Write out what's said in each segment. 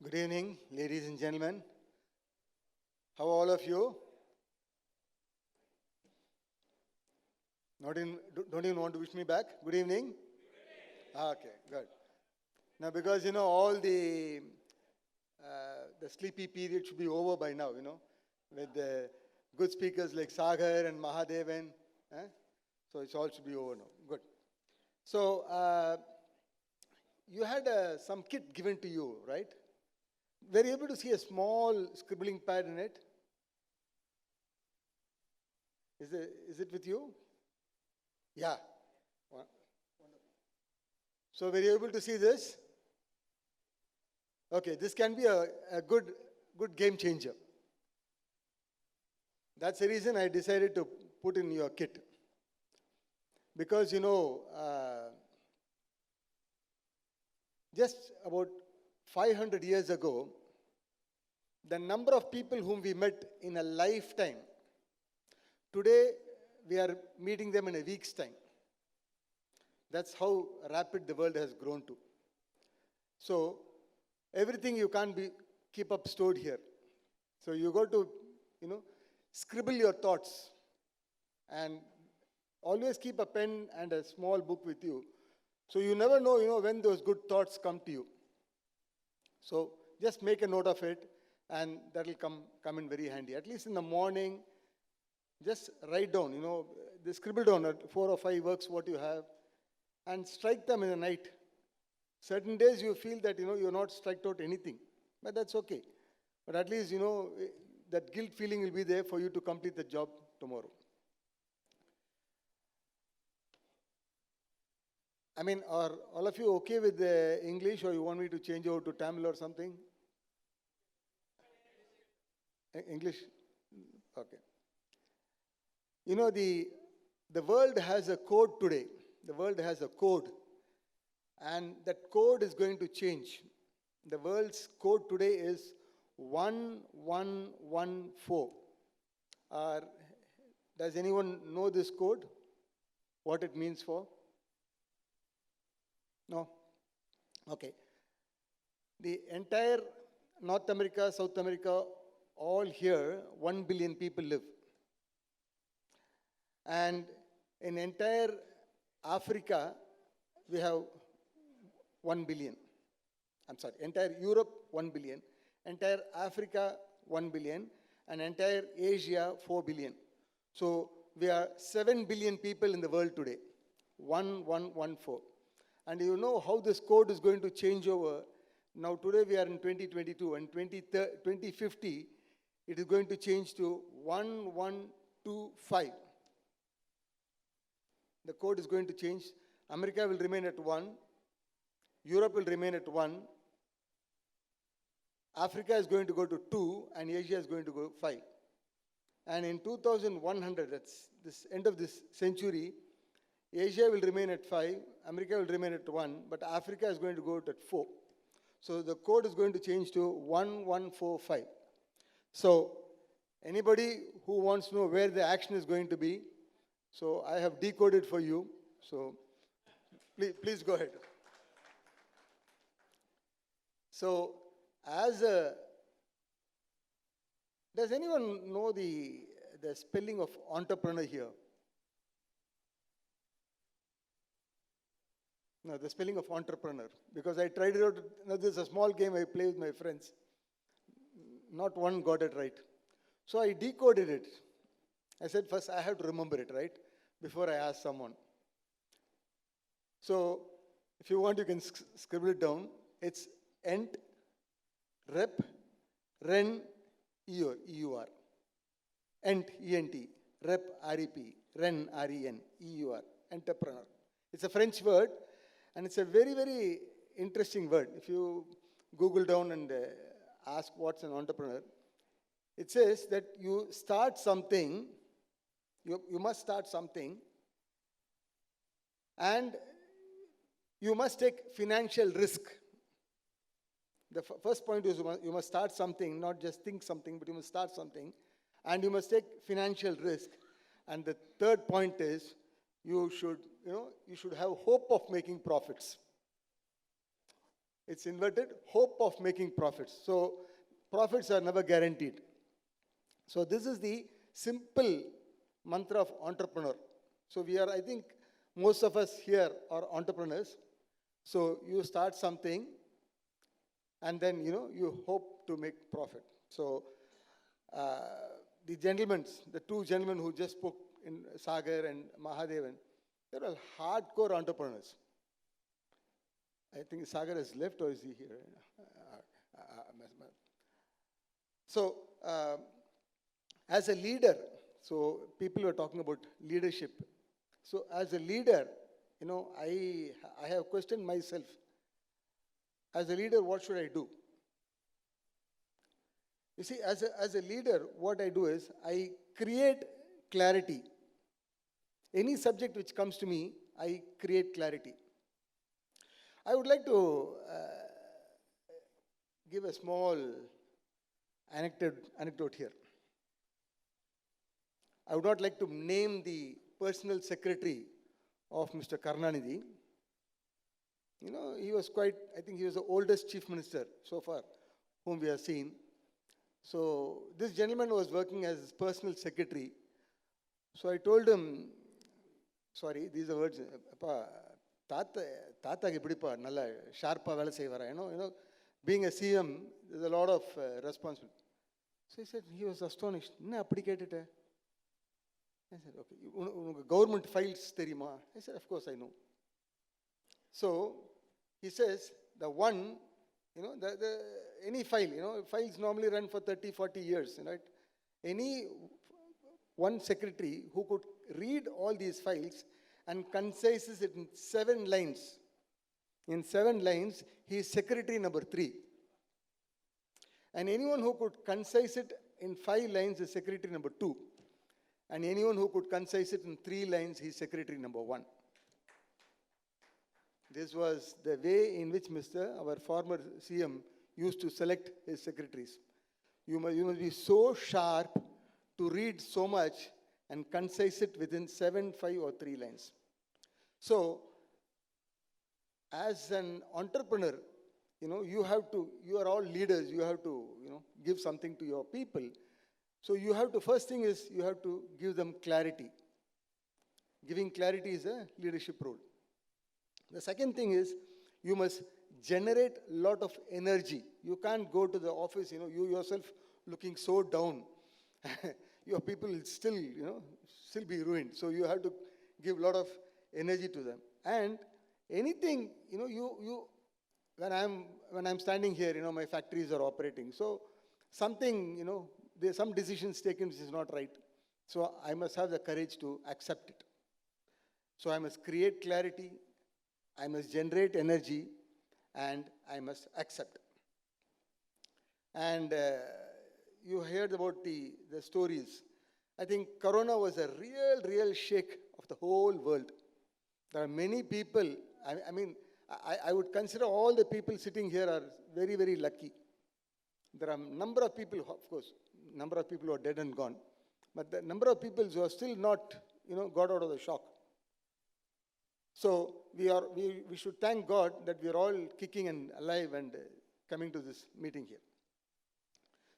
Good evening, ladies and gentlemen. How are all of you? Don't even want to wish me back? Good evening? Okay, good. Now, because, all the sleepy period should be over by now, with the good speakers like Sagar and Mahadevan. So it all should be over now. Good. So, you had some kit given to you, right? Were you able to see a small scribbling pad in it? Is it with you? Yeah. So were you able to see this? Okay, this can be a good game changer. That's the reason I decided to put in your kit. Because, just about 500 years ago, the number of people whom we met in a lifetime, today we are meeting them in a week's time. That's how rapid the world has grown to. So, everything you can't keep up stored here. So you got to, scribble your thoughts and always keep a pen and a small book with you. So you never know, when those good thoughts come to you. So just make a note of it and that'll come in very handy. At least in the morning, just write down, scribble down 4 or 5 works what you have and strike them in the night. Certain days you feel that, you're not striked out anything, but that's okay. But at least, that guilt feeling will be there for you to complete the job tomorrow. I mean, are all of you okay with the English or you want me to change over to Tamil or something? English? Okay. The world has a code today. The world has a code. And that code is going to change. The world's code today is 1114. Does anyone know this code? What it means for? No? Okay. The entire North America, South America, all here, 1 billion people live. And in entire Africa, we have 1 billion. I'm sorry, entire Europe, 1 billion. Entire Africa, 1 billion. And entire Asia, 4 billion. So we are 7 billion people in the world today. 1114. And you know how this code is going to change over. Now today we are in 2022 and 2050, it is going to change to 1125. The code is going to change. America will remain at 1. Europe will remain at 1. Africa is going to go to 2 and Asia is going to go 5. And in 2100, that's this end of this century, Asia will remain at 5, America will remain at 1, but Africa is going to go at 4. So the code is going to change to 1145. So anybody who wants to know where the action is going to be, so I have decoded for you. So please go ahead. So does anyone know the spelling of entrepreneur here? No, the spelling of entrepreneur. Because I tried it out. This is a small game I play with my friends. Not one got it right. So I decoded it. I said, first I have to remember it, right? Before I ask someone. So if you want, you can scribble it down. It's ent, rep, ren, eur. Ent, E-N-T, rep, R-E-P, ren, R-E-N, E-U-R, entrepreneur. It's a French word. And it's a very, very interesting word. If you Google down and ask what's an entrepreneur, it says that you start something, you must start something, and you must take financial risk. The first point is you must start something, not just think something, but you must start something, and you must take financial risk. And the third point is you should have hope of making profits. It's inverted, hope of making profits. So profits are never guaranteed. So this is the simple mantra of entrepreneur. So we are, I think, most of us here are entrepreneurs. So you start something and then, you hope to make profit. So the two gentlemen who just spoke in Sagar and Mahadevan, they're all hardcore entrepreneurs. I think Sagar has left, or is he here? So, as a leader, so people were talking about leadership. So, as a leader, I have questioned myself. As a leader, what should I do? You see, as a leader, what I do is I create clarity. Any subject which comes to me, I create clarity. I would like to give a small anecdote here. I would not like to name the personal secretary of Mr. Karunanidhi. He was I think he was the oldest chief minister so far whom we have seen. So this gentleman was working as his personal secretary. So I told him, sorry, these are words, Tata Gibripa, Nalla, Sharpa Vela Sevara, being a CM, there's a lot of responsibility. So he said, he was astonished. I said, okay, government files therima. I said, of course I know. So he says, the one, any file, files normally run for 30, 40 years, right? Any one secretary who could read all these files and concises it in 7 lines. In 7 lines, he is secretary number 3. And anyone who could concise it in 5 lines is secretary number 2. And anyone who could concise it in 3 lines, he is secretary number 1. This was the way in which our former CM used to select his secretaries. You must be so sharp to read so much and concise it within 7, 5 or 3 lines. So, as an entrepreneur, you are all leaders, you have to, give something to your people. So first thing is, you have to give them clarity. Giving clarity is a leadership role. The second thing is, you must generate a lot of energy. You can't go to the office, you yourself looking so down. Your people will still be ruined. So you have to give a lot of energy to them. And anything, when I'm standing here, my factories are operating. So something, there's some decisions taken which is not right. So I must have the courage to accept it. So I must create clarity, I must generate energy, and I must accept. And you heard about the stories. I think Corona was a real shake of the whole world. There are many people, I would consider all the people sitting here are very, very lucky. There are a number of people, of course, number of people who are dead and gone. But the number of people who are still not, got out of the shock. So we should thank God that we are all kicking and alive and coming to this meeting here.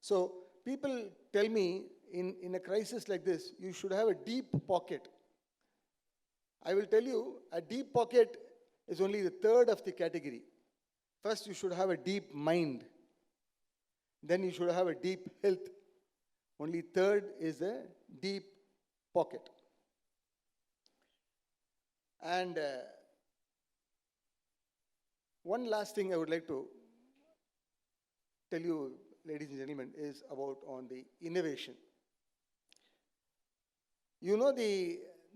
So people tell me, in a crisis like this, you should have a deep pocket. I will tell you, a deep pocket is only the third of the category. First, you should have a deep mind. Then you should have a deep health. Only third is a deep pocket. And one last thing I would like to tell you, ladies and gentlemen, is about on the innovation.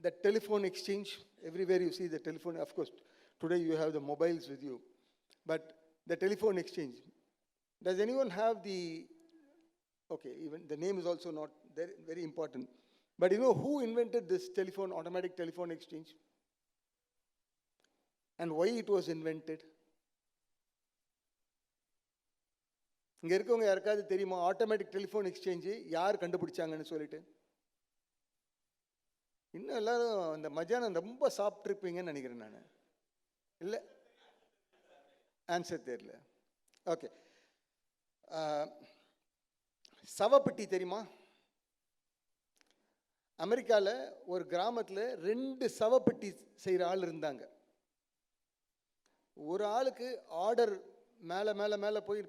The telephone exchange, everywhere you see the telephone, of course, today you have the mobiles with you, but the telephone exchange. Does anyone have okay, even the name is also not very, very important, but who invented this automatic telephone exchange? And why it was invented? இங்க இருக்கவங்க யாருக்காவது தெரியுமா automatic telephone exchange யார் கண்டுபிடிச்சாங்கன்னு சொல்லிட்டு? இன்னும் எல்லாரும் அந்த மஜானம் ரொம்ப சாப்பிட்ருப்பீங்கன்னு நினைக்கிறேன் நான். இல்லை, ஆன்சர் தெரியல. ஓகே. சவப்பெட்டி தெரியுமா? அமெரிக்காவில் ஒரு கிராமத்தில் 2 சவப்பெட்டி செய்கிற ஆள் இருந்தாங்க. ஒரு ஆளுக்கு ஆர்டர் மேலே மேலே மேலே போய்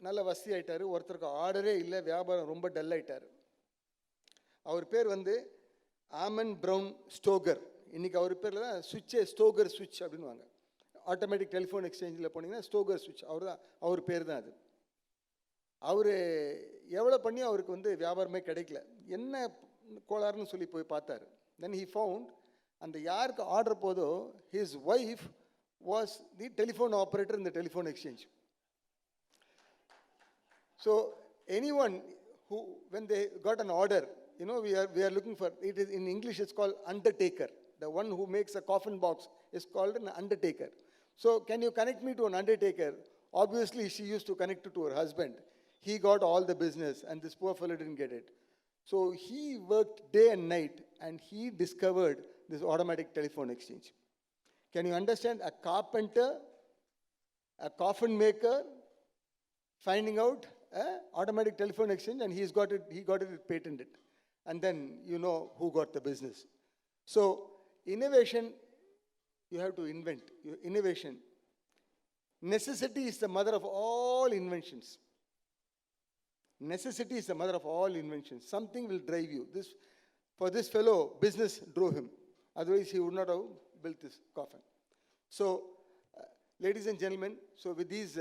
நல்ல வசதி ஆகிட்டார். ஒருத்தருக்கு ஆர்டரே இல்லை, வியாபாரம் ரொம்ப டல் ஆகிட்டார். அவர் பேர் வந்து ஆமன் ப்ரவுன் ஸ்டோகர். இன்றைக்கி அவர் பேரில் தான் சுவிட்சே ஸ்டோகர் சுவிட்ச் அப்படின்வாங்க. ஆட்டோமேட்டிக் டெலிஃபோன் எக்ஸ்சேஞ்சில் போனீங்கன்னா ஸ்டோகர் சுவிட்ச் அவர் பேர் தான் அது. அவர் எவ்வளோ பண்ணி அவருக்கு வந்து வியாபாரமே கிடைக்கல. என்ன கோளாறுன்னு சொல்லி போய் பார்த்தார். தென் ஹி ஃபவுண்ட் அந்த யாருக்கு ஆர்டர் போதோ his wife was the telephone operator in the telephone exchange. So anyone who, when they got an order, you know, we are looking for, it is in English it's called undertaker. The one who makes a coffin box is called an undertaker. So can you connect me to an undertaker? Obviously she used to connect it to her husband. He got all the business and this poor fellow didn't get it. So he worked day and night and he discovered this automatic telephone exchange. Can you understand a carpenter, a coffin maker finding out automatic telephone exchange, and he got it patented, and then you know who got the business. So innovation, you have to invent. Innovation, necessity is the mother of all inventions. Necessity is the mother of all inventions. Something will drive you. For this fellow, business drove him. Otherwise he would not have built this coffin. So ladies and gentlemen, so with these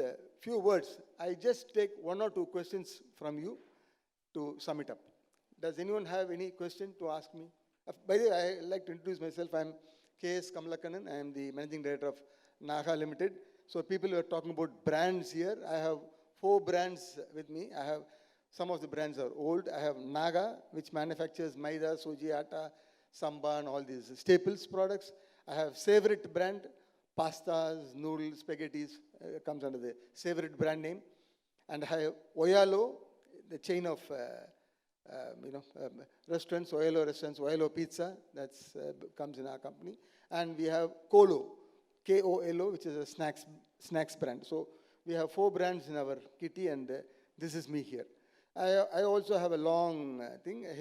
few words, I just take 1 or 2 questions from you to sum it up. Does anyone have any question to ask me? By the way, I like to introduce myself. I'm K.S. Kamalakannan. I am the Managing Director of Naga Limited. So people are talking about brands here. I have 4 brands with me. Some of the brands are old. I have Naga, which manufactures maida, suji, atta, samba, and all these staples products. I have Favorite brand. Pastas, noodles, spaghettis comes under the Favorite brand name. And I have Oyalo, the chain of restaurants, Oyalo restaurants, Oyalo pizza, that comes in our company. And we have Kolo, K-O-L-O, which is a snacks brand. So we have 4 brands in our kitty, and this is me here. I also have a long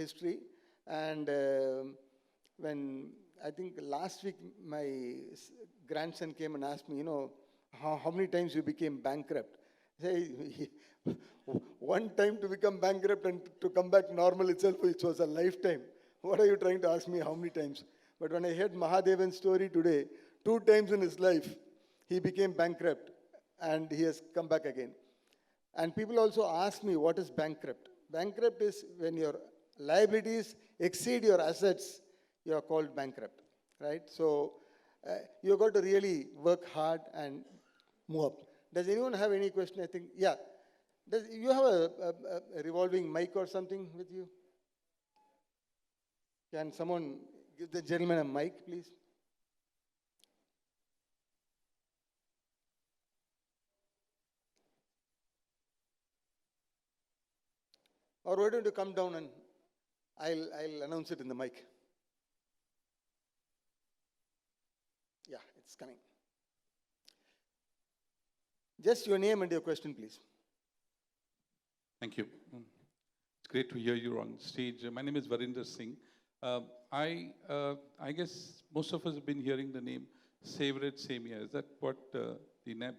history. And when I think last week my grandson came and asked me, you know, how many times you became bankrupt? I say, one time to become bankrupt and to come back normal itself, it was a lifetime. What are you trying to ask me how many times? But when I heard Mahadevan's story today, 2 times in his life, he became bankrupt and he has come back again. And people also ask me, what is bankrupt? Bankrupt is when your liabilities exceed your assets, you are called bankrupt, right? So you've got to really work hard and move up. Does anyone have any question? I think, yeah. Does you have a revolving mic or something with you? Can someone give the gentleman a mic, please? Or why don't you come down and I'll announce it in the mic. Yeah, it's coming. Just your name and your question, please. Thank you. It's great to hear you on stage. My name is Varinder Singh. I guess most of us have been hearing the name Favorite Semia. Is that what the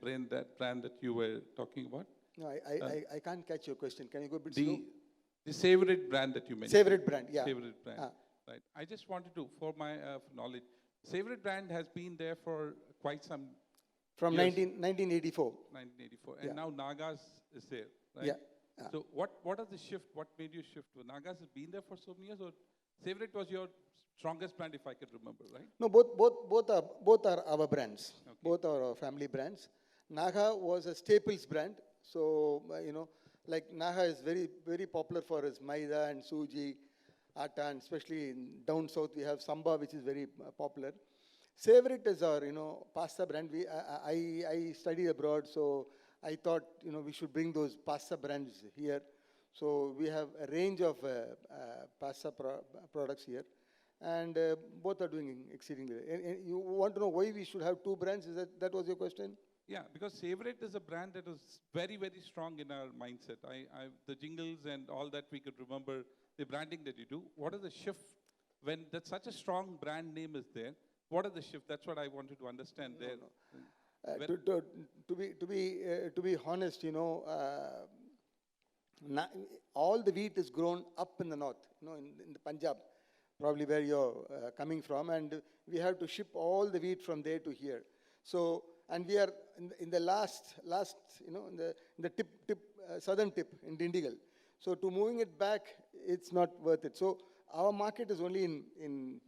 brand that you were talking about? No, I can't catch your question. Can you go a bit slow? The Favorite brand that you mentioned. Favorite brand, yeah. Favorite brand, right. I just wanted to, for my knowledge, Favorite brand has been there for quite some From years. 1984. 1984. And now Nagas is there, right? Yeah. So what is the shift? What made you shift? Nagas has been there for so many years, or Favorite was your strongest brand, if I can remember, right? No, both are our brands. Okay. Both are our family brands. Naga was a staples brand. So, like Naga is very, very popular for its maida and suji, atta, and especially down south we have samba, which is very popular. Favorite is our, pasta brand. I studied abroad, so I thought, we should bring those pasta brands here. So we have a range of pasta products here. and both are doing exceedingly well. And you want to know why we should have two brands? Is that was your question? Yeah, because Favorite is a brand that was very, very strong in our mindset. The jingles and all that we could remember, the branding that you do. What is the shift when that such a strong brand name is there? What is the shift? That's what I wanted to understand there. To be honest, all the wheat is grown up in the north, in the Punjab, probably where you're coming from, and we have to ship all the wheat from there to here. So, and we are in the last, in the southern tip in Dindigal. So to moving it back, it's not worth it. So our market is only in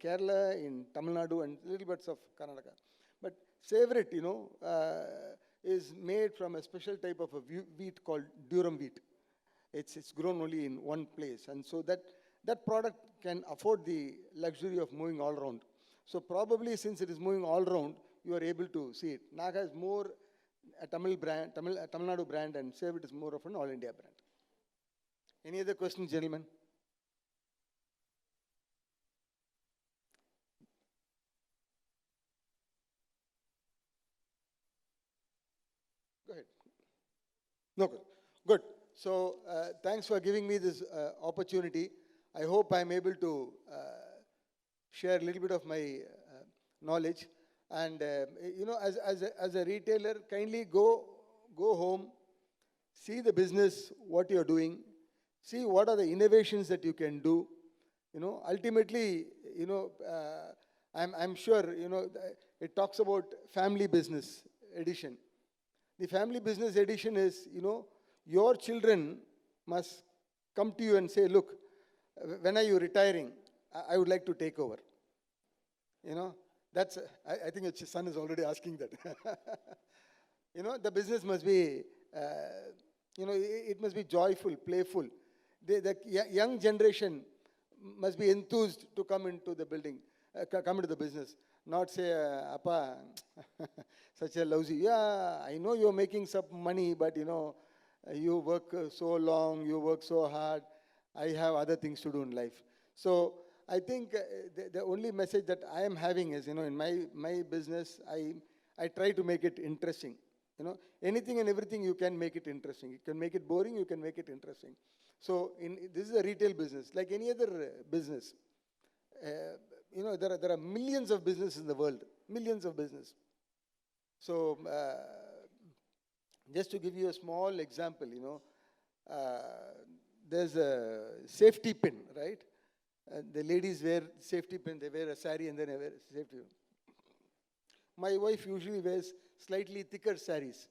Kerala, in Tamil Nadu, and little bits of Karnataka. But Favorite, is made from a special type of a wheat called durum wheat. It's grown only in one place. And so that product can afford the luxury of moving all around. So probably since it is moving all around, you are able to see it. Naga is more a Tamil Nadu brand, and Favorite is more of an all India brand. Any other questions, gentlemen? Go ahead. No, good. So thanks for giving me this opportunity. I hope I'm able to share a little bit of my knowledge. And as a retailer, kindly go home, see the business, what you're doing, see what are the innovations that you can do. Ultimately, I'm sure, it talks about family business edition. The family business edition is, your children must come to you and say, look, when are you retiring? I would like to take over. That's, I think your son is already asking that. The business must be, it must be joyful, playful. The young generation must be enthused to come into the building, come into the business. Not say, Appa, such a lousy, yeah, I know you're making some money, but you work so long, you work so hard. I have other things to do in life. So I think the only message that I am having is, in my business, I try to make it interesting. Anything and everything you can make it interesting. You can make it boring, you can make it interesting. So this is a retail business, like any other business. There are millions of businesses in the world, millions of business. So just to give you a small example, there's a safety pin, right? The ladies wear safety pin, they wear a sari and then they wear a safety pin. My wife usually wears slightly thicker saris.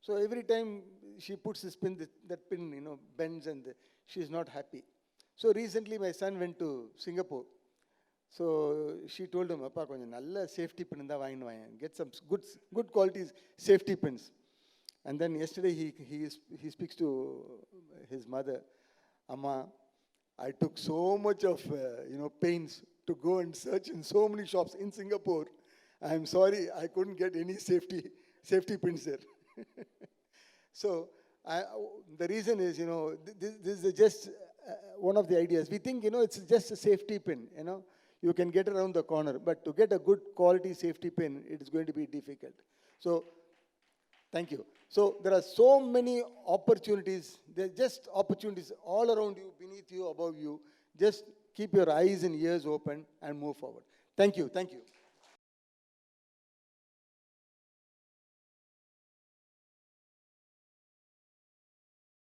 So every time she puts this pin, that pin, bends and she's not happy. So recently my son went to Singapore. So she told him, Appa, konja nalla safety pin inda vaanginu vayan. Get some good quality safety pins. And then yesterday he speaks to his mother, Amma, I took so much of pains to go and search in so many shops in Singapore. I'm sorry, I couldn't get any safety pins there. So the reason is, this is just one of the ideas. We think, it's just a safety pin, You can get around the corner, but to get a good quality safety pin, it is going to be difficult. So, thank you. So, there are so many opportunities. There are just opportunities all around you, beneath you, above you. Just keep your eyes and ears open and move forward. Thank you. Thank you.